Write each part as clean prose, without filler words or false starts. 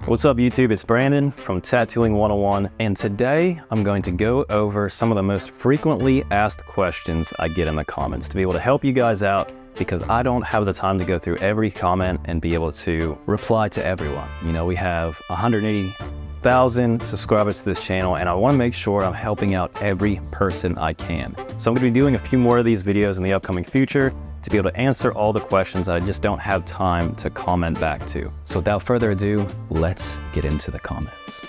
What's up YouTube, it's Brandon from Tattooing 101, and today I'm going to go over some of the most frequently asked questions I get in the comments to be able to help you guys out, because I don't have the time to go through every comment and be able to reply to everyone. You know, we have 180,000 subscribers to this channel, and I want to make sure I'm helping out every person I can. So I'm going to be doing a few more of these videos in the upcoming future to be able to answer all the questions that I just don't have time to comment back to. So without further ado, let's get into the comments.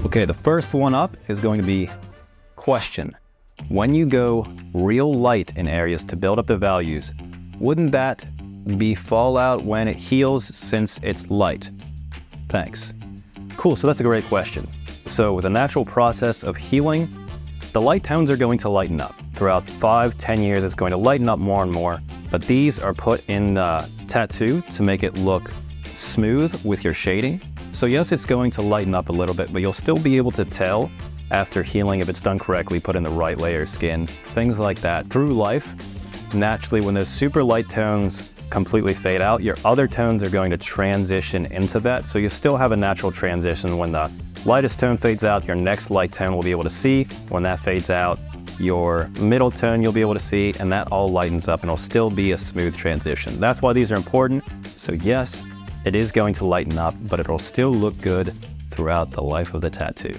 Okay, the first one up is going to be question. When you go real light in areas to build up the values, wouldn't that be fallout when it heals since it's light? Thanks. Cool, so that's a great question. So with the natural process of healing, the light tones are going to lighten up. Throughout 5-10 years, it's going to lighten up more and more, but these are put in tattoo to make it look smooth with your shading. So yes, it's going to lighten up a little bit, but you'll still be able to tell after healing if it's done correctly, put in the right layer of skin, things like that. Through life, naturally, when those super light tones completely fade out, your other tones are going to transition into that. So you still have a natural transition. When the lightest tone fades out, your next light tone will be able to see. When that fades out, your middle tone you'll be able to see, and that all lightens up and it'll still be a smooth transition. That's why these are important. So yes, it is going to lighten up, but it'll still look good throughout the life of the tattoo.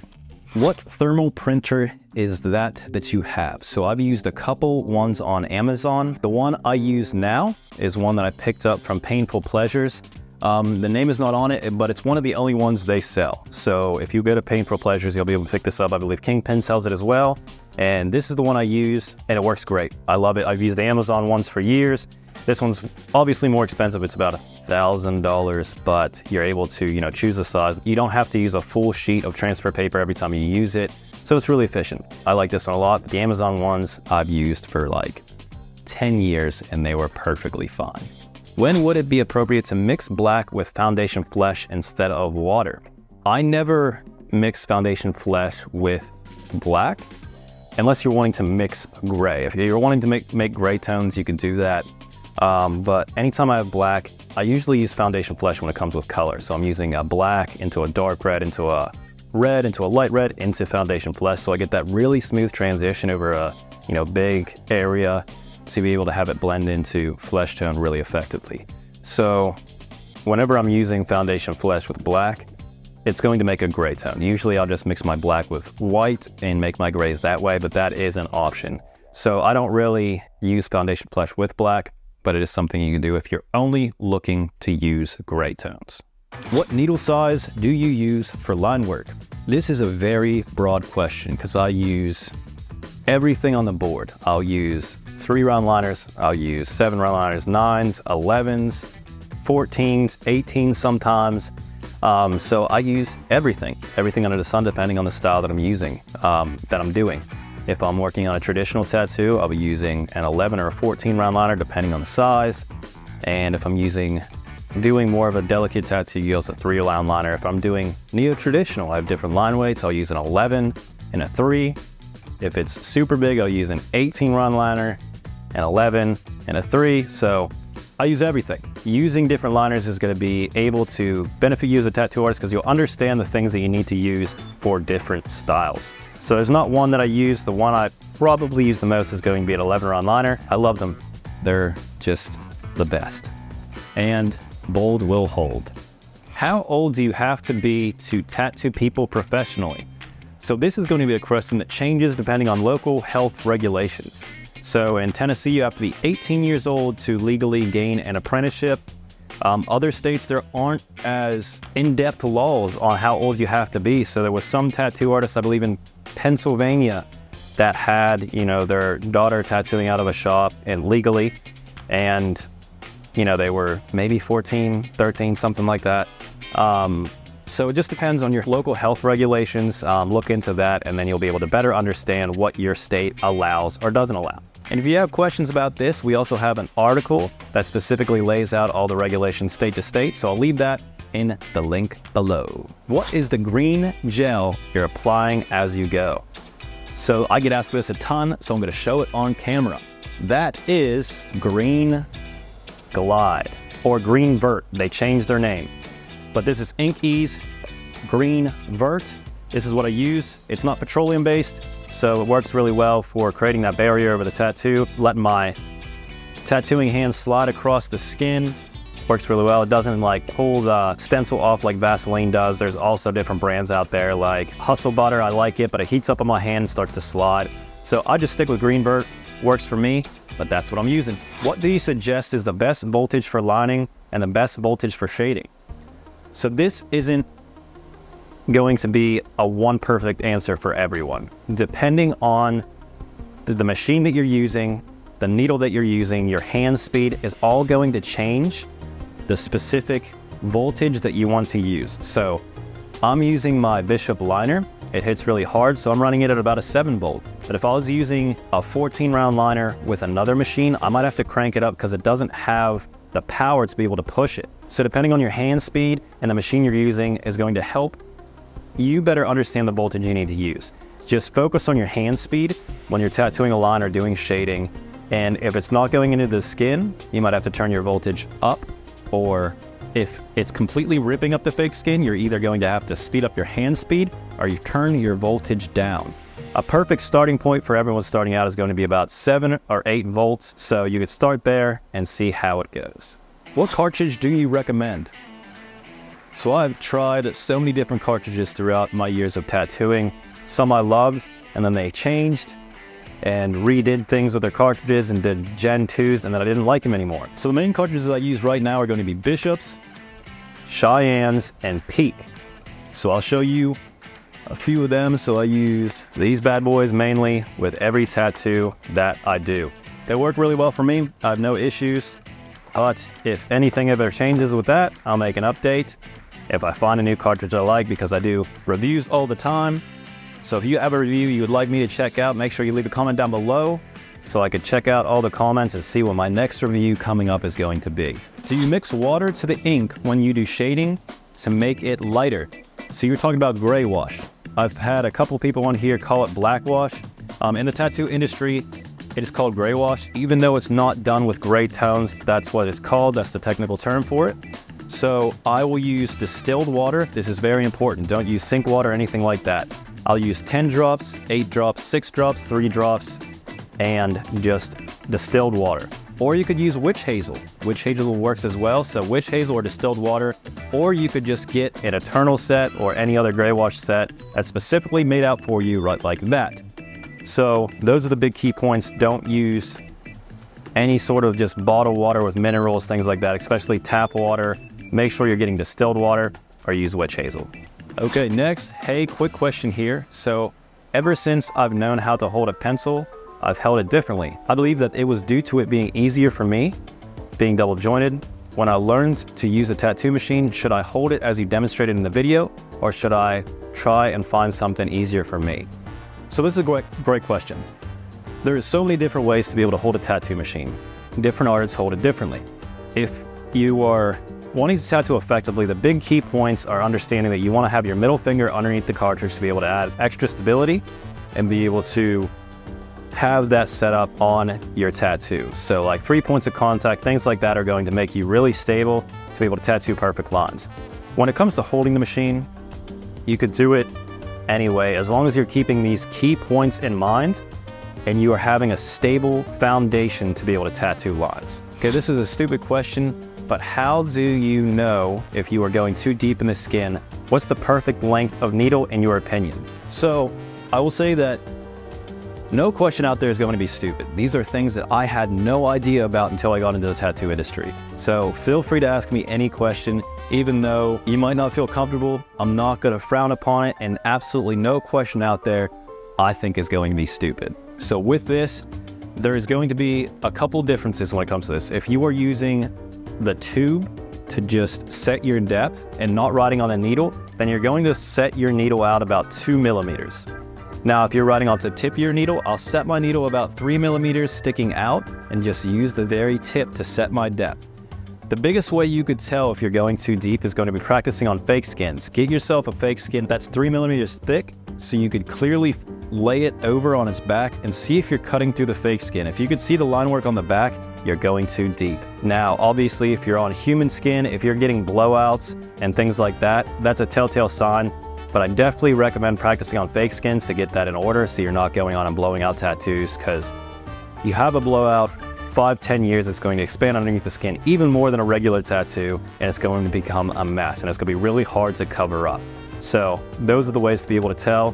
What thermal printer is that you have? So I've used a couple ones on Amazon. The one I use now is one that I picked up from Painful Pleasures. The name is not on it, but it's one of the only ones they sell. So if you go to Painful Pleasures, you'll be able to pick this up. I believe Kingpin sells it as well. And this is the one I use, and it works great. I love it. I've used the Amazon ones for years. This one's obviously more expensive. It's about $1,000, but you're able to, choose the size. You don't have to use a full sheet of transfer paper every time you use it. So it's really efficient. I like this one a lot. The Amazon ones I've used for like 10 years, and they were perfectly fine. When would it be appropriate to mix black with foundation flesh instead of water? I never mix foundation flesh with black unless you're wanting to mix gray. If you're wanting to make gray tones, you can do that. But anytime I have black, I usually use foundation flesh when it comes with color. So I'm using a black into a dark red, into a red, into a light red, into foundation flesh. So I get that really smooth transition over a big area to be able to have it blend into flesh tone really effectively. So whenever I'm using foundation flesh with black, it's going to make a gray tone. Usually I'll just mix my black with white and make my grays that way, but that is an option. So I don't really use foundation flesh with black, but it is something you can do if you're only looking to use gray tones. What needle size do you use for line work? This is a very broad question because I use everything on the board. I'll use 3-round liners, I'll use 7-round liners, 9s, 11s, 14s, 18s sometimes. So I use everything under the sun, depending on the style that I'm using, that I'm doing. If I'm working on a traditional tattoo, I'll be using an 11 or a 14-round liner, depending on the size. And if I'm doing more of a delicate tattoo, you use a 3-round liner. If I'm doing neo-traditional, I have different line weights. I'll use an 11 and a 3. If it's super big, I'll use an 18-round liner, an 11 and a 3. So I use everything. Using different liners is going to be able to benefit you as a tattoo artist because you'll understand the things that you need to use for different styles. So there's not one that I use. The one I probably use the most is going to be an 11-round liner. I love them. They're just the best. And bold will hold. How old do you have to be to tattoo people professionally? So this is going to be a question that changes depending on local health regulations. So in Tennessee, you have to be 18 years old to legally gain an apprenticeship. Other states, there aren't as in-depth laws on how old you have to be. So there was some tattoo artists, I believe in Pennsylvania, that had, their daughter tattooing out of a shop and legally, and, they were maybe 14, 13, something like that. So it just depends on your local health regulations. Look into that, and then you'll be able to better understand what your state allows or doesn't allow. And if you have questions about this, we also have an article that specifically lays out all the regulations state to state. So I'll leave that in the link below. What is the green gel you're applying as you go? So I get asked this a ton, so I'm going to show it on camera. That is Green Glide, or Green Vert. They changed their name. But this is Ink Ease Green Vert. This is what I use. It's not petroleum based, so it works really well for creating that barrier over the tattoo, letting my tattooing hand slide across the skin. Works really well. It doesn't like pull the stencil off like Vaseline does. There's also different brands out there like Hustle Butter. I like it, but it heats up on my hand and starts to slide. So I just stick with Green Vert. Works for me, but that's what I'm using. What do you suggest is the best voltage for lining and the best voltage for shading? So this isn't going to be a one perfect answer for everyone. Depending on the machine that you're using, the needle that you're using, your hand speed is all going to change the specific voltage that you want to use. So I'm using my Bishop liner. It hits really hard, so I'm running it at about a 7 volt. But if I was using a 14 round liner with another machine, I might have to crank it up because it doesn't have the power to be able to push it. So depending on your hand speed and the machine you're using is going to help you better understand the voltage you need to use. Just focus on your hand speed when you're tattooing a line or doing shading. And if it's not going into the skin, you might have to turn your voltage up, or if it's completely ripping up the fake skin, you're either going to have to speed up your hand speed or you turn your voltage down. A perfect starting point for everyone starting out is going to be about 7 or 8 volts. So you could start there and see how it goes. What cartridge do you recommend? So I've tried so many different cartridges throughout my years of tattooing. Some I loved, and then they changed and redid things with their cartridges and did Gen 2s, and then I didn't like them anymore. So the main cartridges I use right now are going to be Bishops, Cheyennes, and Peak. So I'll show you a few of them. So I use these bad boys mainly with every tattoo that I do. They work really well for me. I have no issues. But if anything ever changes with that, I'll make an update. If I find a new cartridge I like, because I do reviews all the time. So if you have a review you would like me to check out, make sure you leave a comment down below so I could check out all the comments and see what my next review coming up is going to be. Do you mix water to the ink when you do shading to make it lighter? So you're talking about gray wash. I've had a couple people on here call it black wash. In the tattoo industry, it is called gray wash. Even though it's not done with gray tones, that's what it's called. That's the technical term for it. So I will use distilled water. This is very important. Don't use sink water or anything like that. I'll use 10 drops, 8 drops, 6 drops, 3 drops, and just distilled water. Or you could use witch hazel. Witch hazel works as well. So witch hazel or distilled water, or you could just get an Eternal set or any other gray wash set that's specifically made out for you, right like that. So those are the big key points. Don't use any sort of just bottled water with minerals, things like that, especially tap water. Make sure you're getting distilled water or use witch hazel. Okay, next, hey, quick question here. So ever since I've known how to hold a pencil, I've held it differently. I believe that it was due to it being easier for me, being double jointed. When I learned to use a tattoo machine, should I hold it as you demonstrated in the video, or should I try and find something easier for me? So this is a great question. There are so many different ways to be able to hold a tattoo machine. Different artists hold it differently. If you are wanting to tattoo effectively, the big key points are understanding that you want to have your middle finger underneath the cartridge to be able to add extra stability and be able to have that set up on your tattoo. So like 3 points of contact, things like that are going to make you really stable to be able to tattoo perfect lines. When it comes to holding the machine, you could do it anyway, as long as you're keeping these key points in mind and you are having a stable foundation to be able to tattoo lines. Okay, this is a stupid question, but how do you know if you are going too deep in the skin? What's the perfect length of needle in your opinion? So I will say that no question out there is going to be stupid. These are things that I had no idea about until I got into the tattoo industry. So feel free to ask me any question, even though you might not feel comfortable. I'm not going to frown upon it, and absolutely no question out there I think is going to be stupid. So with this, there is going to be a couple differences when it comes to this. If you are using the tube to just set your depth and not writing on a needle, then you're going to set your needle out about 2 millimeters. Now, if you're writing off the tip of your needle, I'll set my needle about 3 millimeters sticking out and just use the very tip to set my depth. The biggest way you could tell if you're going too deep is going to be practicing on fake skins. Get yourself a fake skin that's 3 millimeters thick so you could clearly lay it over on its back and see if you're cutting through the fake skin. If you could see the line work on the back, you're going too deep. Now, obviously, if you're on human skin, if you're getting blowouts and things like that, that's a telltale sign. But I definitely recommend practicing on fake skins to get that in order so you're not going on and blowing out tattoos, because you have a blowout, 5-10 years, it's going to expand underneath the skin even more than a regular tattoo, and it's going to become a mess, and it's going to be really hard to cover up. So those are the ways to be able to tell,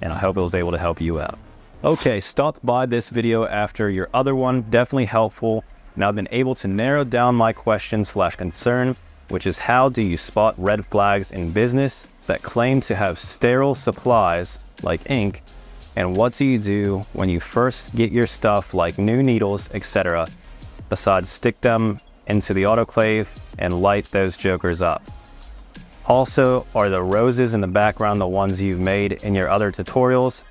and I hope it was able to help you out. Okay, stop by this video after your other one, definitely helpful. Now I've been able to narrow down my question/concern, which is how do you spot red flags in business that claim to have sterile supplies like ink, and what do you do when you first get your stuff like new needles, etc., besides stick them into the autoclave and light those jokers up? Also, are the roses in the background the ones you've made in your other tutorials?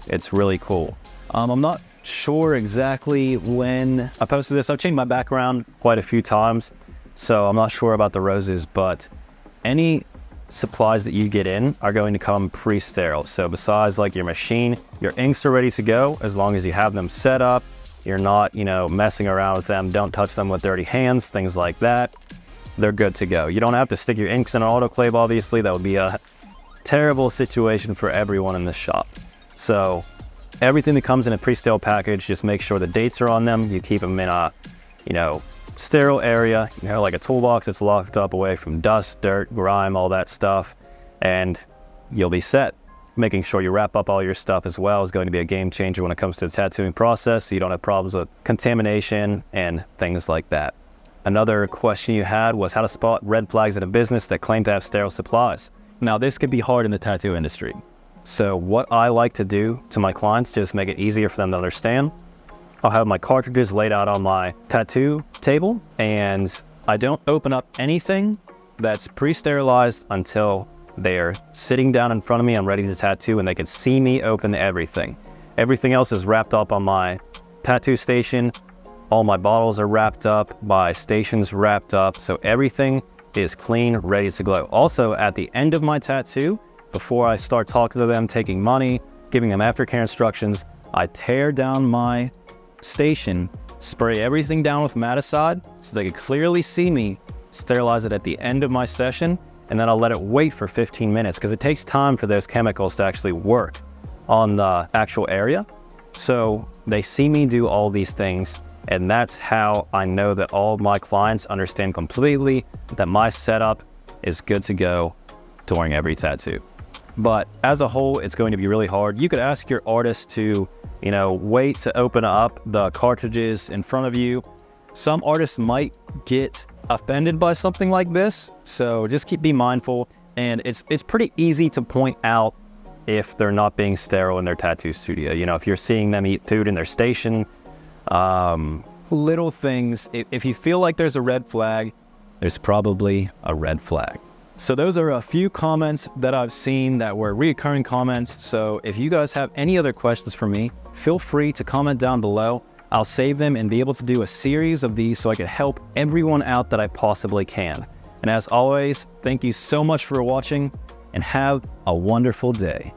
It's really cool. I'm not sure exactly when I posted this. I've changed my background quite a few times, so I'm not sure about the roses, but any supplies that you get in are going to come pre-sterile. So besides like your machine, your inks are ready to go as long as you have them set up. You're not, messing around with them. Don't touch them with dirty hands, things like that. They're good to go. You don't have to stick your inks in an autoclave, obviously. That would be a terrible situation for everyone in the shop. So everything that comes in a pre-sterile package, just make sure the dates are on them. You keep them in a, sterile area, like a toolbox that's locked up away from dust, dirt, grime, all that stuff, and you'll be set. Making sure you wrap up all your stuff as well is going to be a game changer when it comes to the tattooing process, so you don't have problems with contamination and things like that. Another question you had was how to spot red flags in a business that claim to have sterile supplies. Now, this could be hard in the tattoo industry. So what I like to do to my clients, just make it easier for them to understand. I'll have my cartridges laid out on my tattoo table, and I don't open up anything that's pre-sterilized until they're sitting down in front of me. I'm ready to tattoo, and they can see me open everything. Everything else is wrapped up on my tattoo station. All my bottles are wrapped up, my station's wrapped up, so everything is clean, ready to go. Also, at the end of my tattoo, before I start talking to them, taking money, giving them aftercare instructions, I tear down my station, spray everything down with Maticide so they can clearly see me, sterilize it at the end of my session, and then I'll let it wait for 15 minutes because it takes time for those chemicals to actually work on the actual area. So they see me do all these things, and that's how I know that all of my clients understand completely that my setup is good to go during every tattoo. But as a whole, it's going to be really hard. You could ask your artist to, wait to open up the cartridges in front of you. Some artists might get offended by something like this, so just be mindful. And it's pretty easy to point out if they're not being sterile in their tattoo studio. If you're seeing them eat food in their station, little things. If you feel like there's a red flag, there's probably a red flag. So those are a few comments that I've seen that were recurring comments. So if you guys have any other questions for me, feel free to comment down below. I'll save them and be able to do a series of these so I can help everyone out that I possibly can. And as always, thank you so much for watching and have a wonderful day.